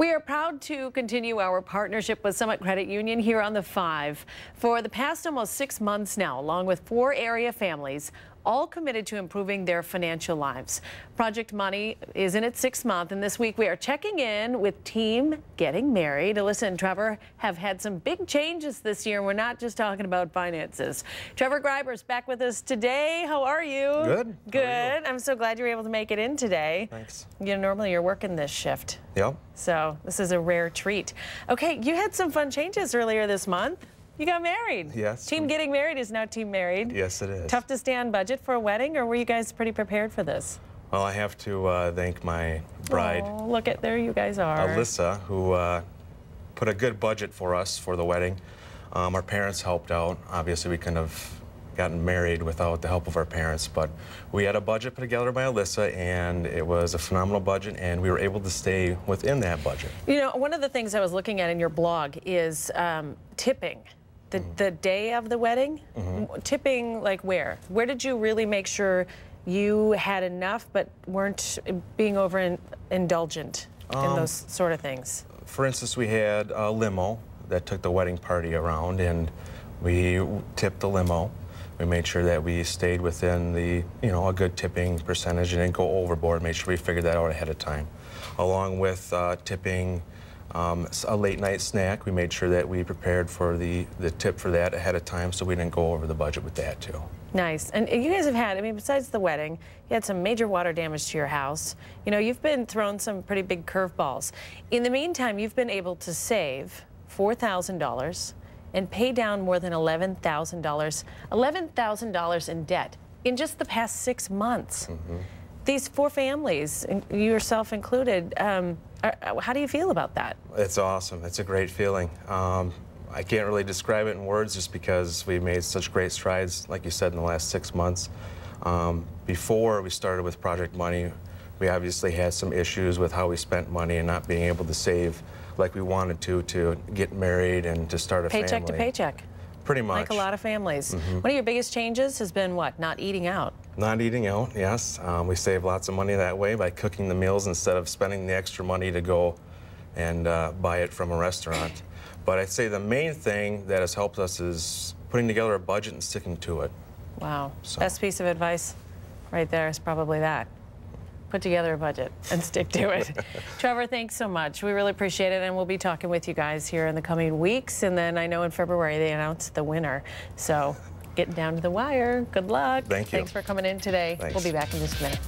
We are proud to continue our partnership with Summit Credit Union here on The 5. For the past almost 6 months now, along with 4 area families, all committed to improving their financial lives. Project Money is in its 6th month, and this week we are checking in with Team Getting Married. Alyssa and Trevor have had some big changes this year. We're not just talking about finances. Trevor Greiber's back with us today. How are you? Good. Good. I'm so glad you were able to make it in today. Thanks. You know, normally you're working this shift. Yep. So this is a rare treat. Okay, you had some fun changes earlier this month. You got married. Yes. Team Getting Married is now Team Married. Yes, it is. Tough to stay on budget for a wedding, or were you guys pretty prepared for this? Well, I have to thank my bride, Oh, look at there you guys are. Alyssa, who put a good budget for us for the wedding. Our parents helped out. Obviously, we couldn't have gotten married without the help of our parents, but we had a budget put together by Alyssa, and it was a phenomenal budget, and we were able to stay within that budget. You know, one of the things I was looking at in your blog is tipping. The day of the wedding, tipping like where? Where did you really make sure you had enough but weren't being indulgent in those sort of things? For instance, we had a limo that took the wedding party around, and we tipped the limo. We made sure that we stayed within the, a good tipping percentage and didn't go overboard. Made sure we figured that out ahead of time. Along with tipping a late night snack, we made sure that we prepared for the tip for that ahead of time, so we didn't go over the budget with that too. Nice. And you guys have had, I mean, besides the wedding, you had some major water damage to your house. You know, you've been thrown some pretty big curveballs. In the meantime, you've been able to save $4,000 and pay down more than $11,000 in debt in just the past 6 months. These 4 families, yourself included, how do you feel about that? It's awesome. It's a great feeling. I can't really describe it in words just because we made such great strides, like you said, in the last 6 months. Before we started with Project Money, we obviously had some issues with how we spent money and not being able to save like we wanted to get married and to start a family. Paycheck to paycheck. Pretty much. Like a lot of families. One of your biggest changes has been what? Not eating out. Not eating out, yes. We save lots of money that way by cooking the meals instead of spending the extra money to go and buy it from a restaurant. But I'd say the main thing that has helped us is putting together a budget and sticking to it. Wow. Best piece of advice right there is probably that. Put together a budget and stick to it. Trevor, thanks so much. We really appreciate it, and we'll be talking with you guys here in the coming weeks. And then I know in February they announce the winner. So getting down to the wire. Good luck. Thank you. Thanks for coming in today. Thanks. We'll be back in just a minute.